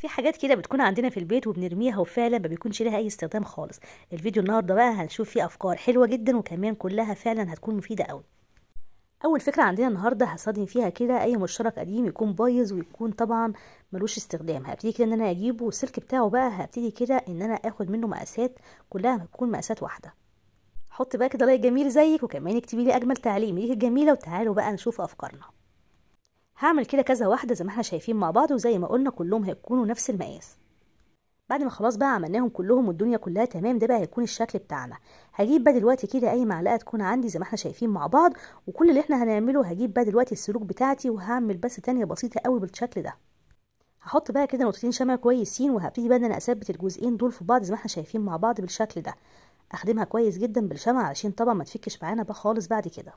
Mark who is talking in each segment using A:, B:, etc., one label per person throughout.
A: في حاجات كده بتكون عندنا في البيت وبنرميها وفعلا ما بيكونش لها اي استخدام خالص. الفيديو النهارده بقى هنشوف فيه افكار حلوه جدا وكمان كلها فعلا هتكون مفيده قوي. اول فكره عندنا النهارده هستخدم فيها كده اي مشترك قديم يكون بايظ ويكون طبعا ملوش استخدام. هبتدي كده ان انا اجيبه والسلك بتاعه بقى هبتدي كده ان انا اخد منه مقاسات كلها هتكون مقاسات واحده. حط بقى كده لايك جميل زيك وكمان اكتبي لي اجمل تعليق ليك الجميله وتعالوا بقى نشوف افكارنا. هعمل كده كذا واحده زي ما احنا شايفين مع بعض وزي ما قلنا كلهم هيكونوا نفس المقاس. بعد ما خلاص بقى عملناهم كلهم والدنيا كلها تمام ده بقى هيكون الشكل بتاعنا. هجيب بقى دلوقتي كده اي معلقه تكون عندي زي ما احنا شايفين مع بعض، وكل اللي احنا هنعمله هجيب بقى دلوقتي السلوك بتاعتي وهعمل بس تانية بسيطه قوي بالشكل ده. هحط بقى كده نقطتين شمع كويسين وهبتدي بقى ان انا اثبت الجزئين دول في بعض زي ما احنا شايفين مع بعض بالشكل ده. اخدمها كويس جدا بالشمع علشان طبعا ما تفكش معانا بقى خالص بعد كده.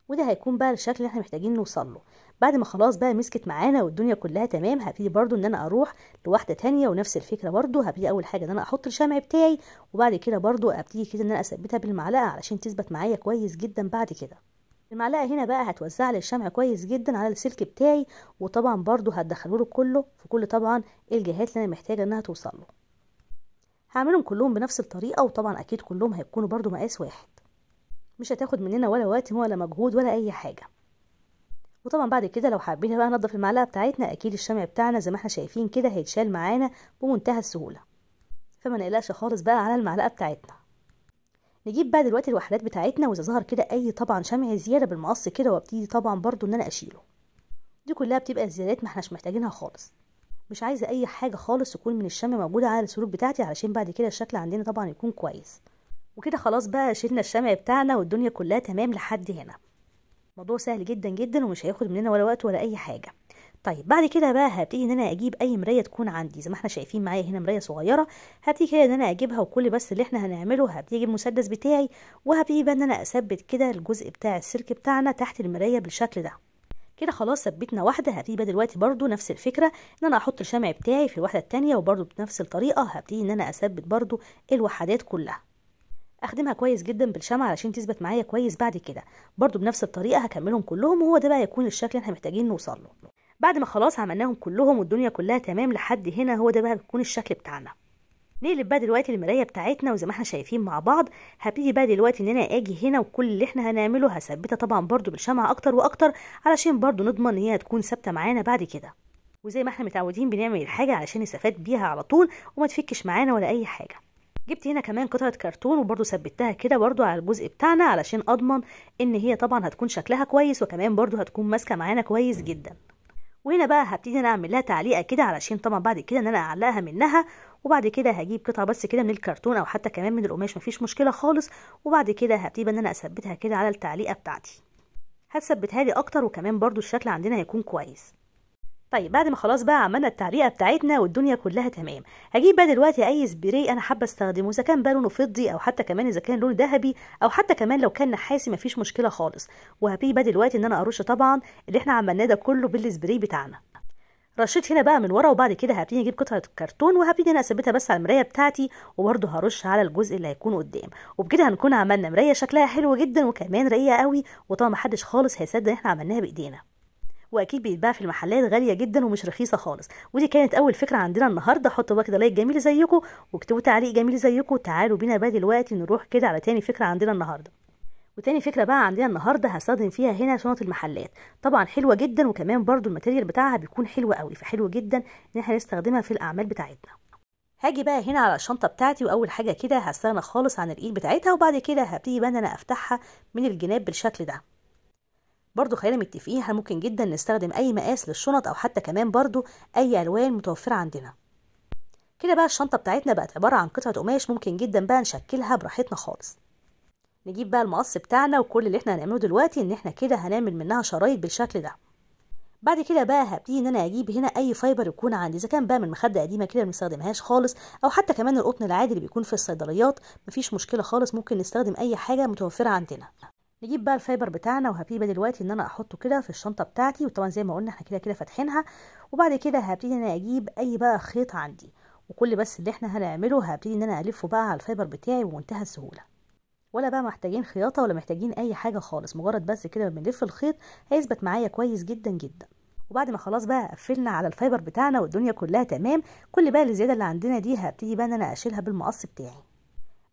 A: وده هيكون بقى الشكل اللي احنا محتاجين نوصل له. بعد ما خلاص بقى مسكت معانا والدنيا كلها تمام هبتدي برضو ان انا اروح لواحده تانية ونفس الفكره برضو. هبتدي اول حاجه ان انا احط الشمع بتاعي وبعد كده برضو ابتدي كده ان انا اثبتها بالمعلقه علشان تثبت معايا كويس جدا. بعد كده المعلقه هنا بقى هتوزع لي الشمع كويس جدا على السلك بتاعي، وطبعا برضو هتدخله له كله في كل طبعا الجهات اللي انا محتاجه انها توصل له. هعملهم كلهم بنفس الطريقه وطبعا اكيد كلهم هيكونوا برضو مقاس واحد، مش هتاخد مننا ولا وقت ولا مجهود ولا اي حاجه. وطبعا بعد كده لو حابين بقى ننضف المعلقه بتاعتنا اكيد الشمع بتاعنا زي ما احنا شايفين كده هيتشال معانا بمنتهى السهوله، فما نقلقش خالص بقى على المعلقه بتاعتنا. نجيب بقى دلوقتي الوحدات بتاعتنا واذا ظهر كده اي طبعا شمع زياده بالمقص كده وابتدي طبعا برضو ان انا اشيله. دي كلها بتبقى زيادات ما احناش محتاجينها خالص، مش عايزه اي حاجه خالص تكون من الشمع موجوده على السلوك بتاعتي علشان بعد كده الشكل عندنا طبعا يكون كويس. وكده خلاص بقى شيلنا الشمع بتاعنا والدنيا كلها تمام لحد هنا. موضوع سهل جدا جدا ومش هياخد مننا ولا وقت ولا اي حاجه. طيب بعد كده بقى هبتدي ان انا اجيب اي مرايه تكون عندي زي ما احنا شايفين معايا هنا مرايه صغيره. هبتدي كده ان انا اجيبها وكل بس اللي احنا هنعمله هبتدي اجيب المسدس بتاعي وهبتدي بقى ان انا اثبت كده الجزء بتاع السلك بتاعنا تحت المرايه بالشكل ده. كده خلاص ثبتنا واحده. هبتدي بقى دلوقتي برضو نفس الفكره ان انا احط الشمع بتاعي في الواحده التانية وبرضو بنفس الطريقه هبتدي ان انا اثبت برضو الوحدات كلها. اخدمها كويس جدا بالشمع علشان تثبت معايا كويس. بعد كده برضو بنفس الطريقه هكملهم كلهم وهو ده بقى يكون الشكل اللي احنا محتاجين نوصل له. بعد ما خلاص عملناهم كلهم والدنيا كلها تمام لحد هنا هو ده بقى بيكون الشكل بتاعنا. نقلب بقى دلوقتي المرايه بتاعتنا وزي ما احنا شايفين مع بعض هبتدي بقى دلوقتي ان انا اجي هنا وكل اللي احنا هنعمله هثبتها طبعا برضو بالشمع اكتر واكتر علشان برضو نضمن ان هي هتكون ثابته معانا بعد كده. وزي ما احنا متعودين بنعمل الحاجه علشان نستفاد بيها على طول وما تفكش معانا ولا اي حاجه. جبت هنا كمان قطعه كرتون وبرضو ثبتها كده برضو على الجزء بتاعنا علشان اضمن ان هي طبعا هتكون شكلها كويس وكمان برضو هتكون ماسكه معانا كويس جدا. وهنا بقى هبتدي انا اعمل لها تعليقه كده علشان طبعا بعد كده ان انا اعلقها منها. وبعد كده هجيب قطعه بس كده من الكرتون او حتى كمان من القماش مفيش مشكله خالص، وبعد كده هبتدي ان انا اثبتها كده على التعليقه بتاعتي. هتثبتها لي اكتر وكمان برضو الشكل عندنا هيكون كويس. طيب بعد ما خلاص بقى عملنا التعليقه بتاعتنا والدنيا كلها تمام هجيب بقى دلوقتي اي سبراي انا حابه استخدمه اذا كان بقى لونه فضي او حتى كمان اذا كان لونه ذهبي او حتى كمان لو كان نحاسي مفيش مشكله خالص. وهبتدي بقى دلوقتي ان انا ارش طبعا اللي احنا عملناه ده كله بالسبراي بتاعنا. رشيت هنا بقى من ورا وبعد كده هبتدي اجيب قطعه الكرتون وهبتدي انا اثبتها بس على المرايه بتاعتي وبرده هرش على الجزء اللي هيكون قدام. وبكده هنكون عملنا مرايه شكلها حلو جدا وكمان رقيقه قوي وطبعا محدش خالص هيصدق احنا عملناها بايدينا، واكيد بيتباع في المحلات غاليه جدا ومش رخيصه خالص. ودي كانت اول فكره عندنا النهارده. حطوا بقى كده لايك جميل زيكم واكتبوا تعليق جميل زيكم. تعالوا بينا بقى دلوقتي نروح كده على تاني فكره عندنا النهارده. وتاني فكره بقى عندنا النهارده هستخدم فيها هنا شنط المحلات. طبعا حلوه جدا وكمان برضو الماتيريال بتاعها بيكون حلو قوي، فحلو جدا ان احنا نستخدمها في الاعمال بتاعتنا. هاجي بقى هنا على الشنطه بتاعتي واول حاجه كده هستغنى خالص عن الايد بتاعتها وبعد كده هبتدي بقى ان انا افتحها من الجناب بالشكل ده. برضو خلينا متفقين احنا ممكن جدا نستخدم اي مقاس للشنط او حتى كمان برضو اي الوان متوفره عندنا. كده بقى الشنطه بتاعتنا بقت عباره عن قطعه قماش ممكن جدا بقى نشكلها براحتنا خالص. نجيب بقى المقص بتاعنا وكل اللي احنا هنعمله دلوقتي ان احنا كده هنعمل منها شرايط بالشكل ده. بعد كده بقى هبتدي ان انا اجيب هنا اي فايبر يكون عندي اذا كان بقى من مخده قديمه كده ما بنستخدمهاش خالص او حتى كمان القطن العادي اللي بيكون في الصيدليات مفيش مشكله خالص، ممكن نستخدم اي حاجه متوفره عندنا. نجيب بقى الفايبر بتاعنا وهبتدي بقى دلوقتي ان انا احطه كده في الشنطه بتاعتي، وطبعا زي ما قلنا احنا كده كده فاتحينها. وبعد كده هبتدي ان انا اجيب اي بقى خيط عندي وكل بس اللي احنا هنعمله هبتدي ان انا الفه بقى على الفايبر بتاعي بمنتهى السهوله، ولا بقى محتاجين خياطه ولا محتاجين اي حاجه خالص، مجرد بس كده بنلف الخيط هيثبت معايا كويس جدا جدا. وبعد ما خلاص بقى قفلنا على الفايبر بتاعنا والدنيا كلها تمام، كل بقى الزياده اللي عندنا دي هبتدي بقى ان انا اشيلها بالمقص بتاعي.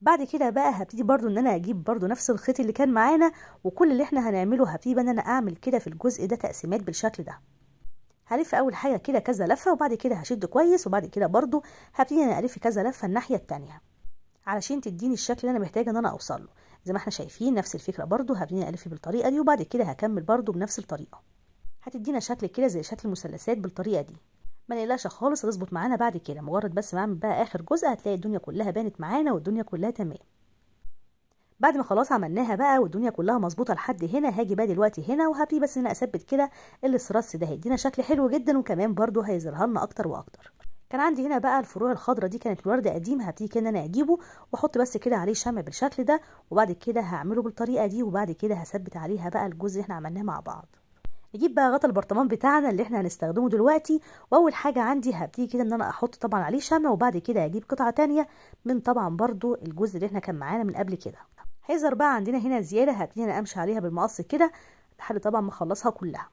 A: بعد كده بقى هبتدي برضو ان انا اجيب برضو نفس الخيط اللي كان معانا، وكل اللي احنا هنعمله هبتدي بقى ان انا اعمل كده في الجزء ده تقسيمات بالشكل ده. هلف اول حاجه كده كذا لفه، وبعد كده هشد كويس، وبعد كده برضو هبتدي انا الف كذا لفه الناحيه التانية علشان تديني الشكل اللي انا محتاجه ان انا اوصل له. زي ما احنا شايفين نفس الفكره برضو هبتدي الف بالطريقه دي، وبعد كده هكمل برضو بنفس الطريقه. هتدينا شكل كده زي شكل المثلثات بالطريقه دي. ما نقلقش خالص، هتظبط معانا بعد كده. مجرد بس ما اعمل بقى اخر جزء هتلاقي الدنيا كلها بانت معانا والدنيا كلها تمام. بعد ما خلاص عملناها بقى والدنيا كلها مظبوطه لحد هنا، هاجي بقى دلوقتي هنا وهبتدي بس ان انا اثبت كده الاسترس ده، هيدينا شكل حلو جدا وكمان برضو هيظهرها لنا اكتر واكتر. كان عندي هنا بقى الفروع الخضراء دي كانت ورد قديم، هبتدي كده ان انا اجيبه واحط بس كده عليه شمع بالشكل ده، وبعد كده هعمله بالطريقه دي، وبعد كده هثبت عليها بقى الجزء اللي احنا عملناه مع بعض. نجيب بقى غطا البرطمان بتاعنا اللي احنا هنستخدمه دلوقتي، واول حاجه عندي هبتدي كده ان انا احط طبعا عليه شمع، وبعد كده اجيب قطعه تانية من طبعا برضو الجزء اللي احنا كان معانا من قبل كده. هيظهر بقى عندنا هنا زياده، هبتدي انا امشي عليها بالمقص كده لحد طبعا ما اخلصها كلها.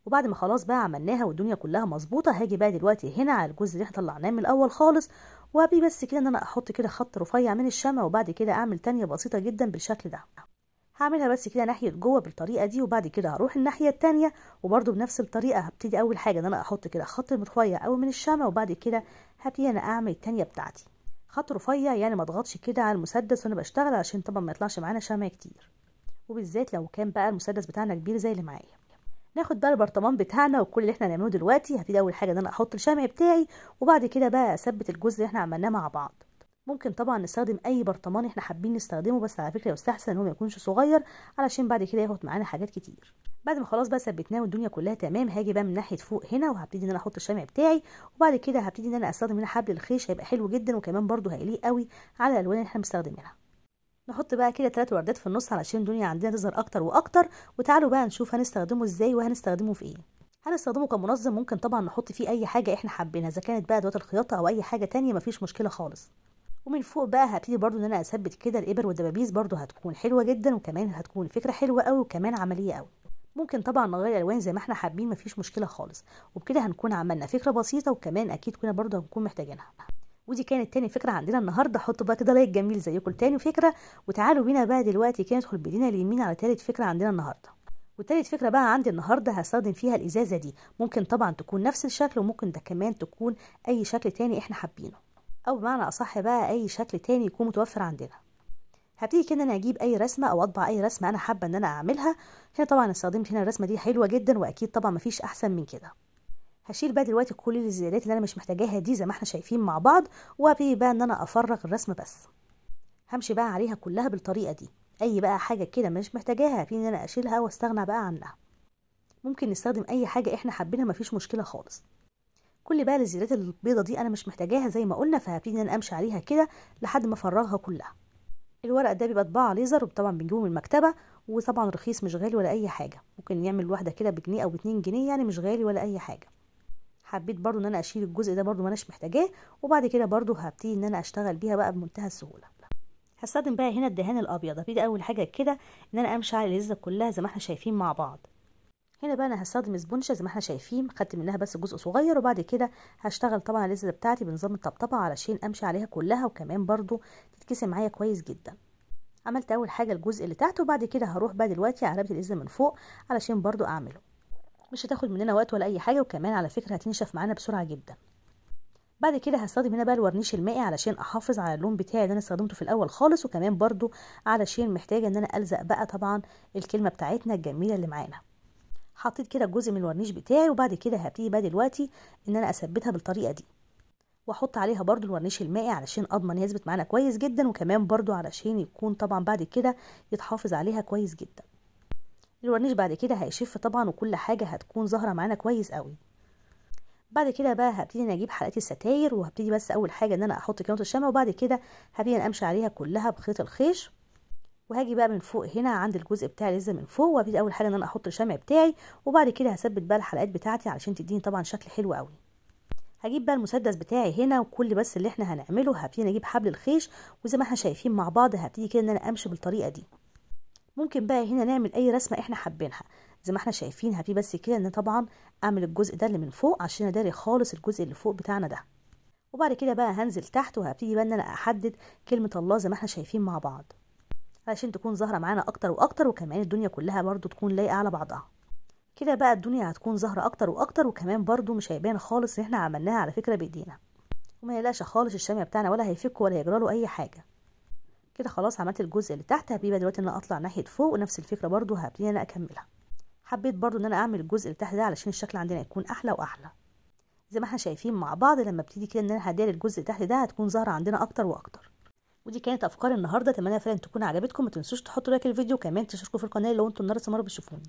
A: وبعد ما خلاص بقى عملناها والدنيا كلها مظبوطه، هاجي بقى دلوقتي هنا على الجزء اللي احنا طلعناه من الاول خالص، وهبتدي بس كده ان انا احط كده خط رفيع من الشمع، وبعد كده اعمل تانية بسيطه جدا بالشكل ده. هعملها بس كده ناحيه جوه بالطريقه دي، وبعد كده هروح الناحيه التانية وبرده بنفس الطريقه. هبتدي اول حاجه ان انا احط كده خط رفيع قوي من الشمع، وبعد كده هبتدي انا اعمل التانية بتاعتي خط رفيع، يعني ما اضغطش كده على المسدس وانا بشتغل عشان طبعا ما يطلعش معانا شمع كتير، وبالذات لو كان بقى المسدس بتاعنا كبير زي اللي معايا. ناخد بقى البرطمان بتاعنا وكل اللي احنا هنعمله دلوقتي، هبتدي اول حاجه ان انا احط الشمع بتاعي، وبعد كده بقى اثبت الجزء اللي احنا عملناه مع بعض. ممكن طبعا نستخدم اي برطمان احنا حابين نستخدمه، بس على فكره يستحسن ان هو ما يكونش صغير علشان بعد كده ياخد معانا حاجات كتير. بعد ما خلاص بقى ثبتناه والدنيا كلها تمام، هاجي بقى من ناحيه فوق هنا وهبتدي ان انا احط الشمع بتاعي، وبعد كده هبتدي ان انا استخدم هنا حبل الخيش، هيبقى حلو جدا وكمان برده هيليق قوي على الالوان اللي احنا مستخدمينها. نحط بقى كده 3 وردات في النص علشان الدنيا عندنا تظهر اكتر واكتر. وتعالوا بقى نشوف هنستخدمه ازاي وهنستخدمه في ايه. هنستخدمه كمنظم، ممكن طبعا نحط فيه اي حاجه احنا حابينها، اذا كانت بقى ادوات الخياطه او اي حاجه تانية مفيش مشكله خالص. ومن فوق بقى هبتدي برضو ان انا اثبت كده الابر والدبابيس، برضو هتكون حلوه جدا وكمان هتكون فكره حلوه قوي وكمان عمليه قوي. ممكن طبعا نغير الالوان زي ما احنا حابين، مفيش مشكله خالص. وبكده هنكون عملنا فكره بسيطه وكمان اكيد كنا برضو هنكون محتاجينها. ودي كانت تاني فكره عندنا النهارده. حطوا بقى كده لايك جميل زيكم تاني فكره، وتعالوا بينا بقى دلوقتي كده ندخل بايدينا اليمين على تالت فكره عندنا النهارده. والتالت فكره بقى عندي النهارده هستخدم فيها الازازه دي، ممكن طبعا تكون نفس الشكل وممكن ده كمان تكون اي شكل تاني احنا حابينه، او بمعنى اصح بقى اي شكل تاني يكون متوفر عندنا. هبتدي كده انا اجيب اي رسمه او اطبع اي رسمه انا حابه ان انا اعملها. هنا طبعا استخدمت هنا الرسمه دي حلوه جدا واكيد طبعا مفيش احسن من كده. هشيل بقى دلوقتي كل الزيادات اللي انا مش محتاجاها دي زي ما احنا شايفين مع بعض، وهبتدي بقى ان انا افرغ الرسمه بس. همشي بقى عليها كلها بالطريقه دي. اي بقى حاجه كده مش محتاجاها هبتدي ان انا اشيلها واستغنى بقى عنها. ممكن نستخدم اي حاجه احنا حابينها مفيش مشكله خالص. كل بقى الزيادات البيضه دي انا مش محتاجاها زي ما قلنا، فهبتدي ان انا امشي عليها كده لحد ما افرغها كلها. الورق ده بيبقى طباعه ليزر وطبعا بنجيبه من المكتبه، وطبعا رخيص مش غالي ولا اي حاجه، ممكن نعمل واحده كده بجنيه او ب2 جنيه، يعني مش غالي ولا اي حاجه. حبيت برضو ان انا اشيل الجزء ده برضو ما اناش محتاجاه، وبعد كده برضو هبتدي ان انا اشتغل بيها بقى بمنتهى السهوله. هستخدم بقى هنا الدهان الابيض. هبتدي اول حاجه كده ان انا امشي على الازازه كلها زي ما احنا شايفين مع بعض. هنا بقى انا هستخدم اسبونشه زي ما احنا شايفين، خدت منها بس جزء صغير، وبعد كده هشتغل طبعا الازازه بتاعتي بنظام الطبطبه علشان امشي عليها كلها وكمان برضو تتكسر معايا كويس جدا. عملت اول حاجه الجزء اللي تحت، وبعد كده هروح بقى دلوقتي على ربط الازازه من فوق علشان برضو اعمله. مش هتاخد مننا وقت ولا اي حاجه، وكمان على فكره هتنشف معانا بسرعه جدا. بعد كده هستخدم هنا بقى الورنيش المائي علشان احافظ على اللون بتاعي اللي انا استخدمته في الاول خالص، وكمان برضو علشان محتاجه ان انا الزق بقى طبعا الكلمه بتاعتنا الجميله اللي معانا. حطيت كده جزء من الورنيش بتاعي، وبعد كده هبتدي بقى دلوقتي ان انا اثبتها بالطريقه دي، واحط عليها برضو الورنيش المائي علشان اضمن يثبت معانا كويس جدا، وكمان برضو علشان يكون طبعا بعد كده يتحافظ عليها كويس جدا. الورنيش بعد كده هيشف طبعا وكل حاجه هتكون ظاهره معانا كويس قوي. بعد كده بقى هبتدي ان اجيب حلقات الستاير، وهبتدي بس اول حاجه ان انا احط كريمه الشمع، وبعد كده هبتدي امشي عليها كلها بخيط الخيش. وهاجي بقى من فوق هنا عند الجزء بتاع الازازه من فوق، وهبتدي اول حاجه ان انا احط الشمع بتاعي، وبعد كده هثبت بقى الحلقات بتاعتي علشان تديني طبعا شكل حلو قوي. هجيب بقى المسدس بتاعي هنا، وكل بس اللي احنا هنعمله هبتدي اجيب حبل الخيش، وزي ما احنا شايفين مع بعض هبتدي كده ان انا امشي بالطريقه دي. ممكن بقى هنا نعمل اي رسمه احنا حابينها، زي ما احنا شايفين. هبتدي بس كده ان طبعا اعمل الجزء ده اللي من فوق عشان اداري خالص الجزء اللي فوق بتاعنا ده. وبعد كده بقى هنزل تحت وهبتدي بقى ان انا احدد كلمة الله زي ما احنا شايفين مع بعض، علشان تكون ظاهرة معانا اكتر واكتر، وكمان الدنيا كلها برضو تكون لايقة على بعضها. كده بقى الدنيا هتكون ظاهرة اكتر واكتر، وكمان برضو مش هيبان خالص ان احنا عملناها على فكرة بايدينا، وما يقلقش خالص الشمع بتاعنا ولا هيفك ولا هيجراله اي حاجة. كده خلاص عملت الجزء اللي تحت. هبتدي بقى دلوقتي ان انا اطلع ناحية فوق، ونفس الفكرة برضو هبتدي انا اكملها. حبيت برضو ان انا اعمل الجزء اللي تحت ده علشان الشكل عندنا يكون احلى واحلى. زي ما احنا شايفين مع بعض لما ابتدي كده ان انا هداري الجزء اللي تحت ده هتكون ظاهرة عندنا اكتر واكتر. ودي كانت افكار النهارده، اتمنى فعلا تكون عجبتكم. ما تنسوش تحطوا لايك الفيديو، وكمان تشتركوا في القناه لو انتم النهارده مرة بتشوفوني.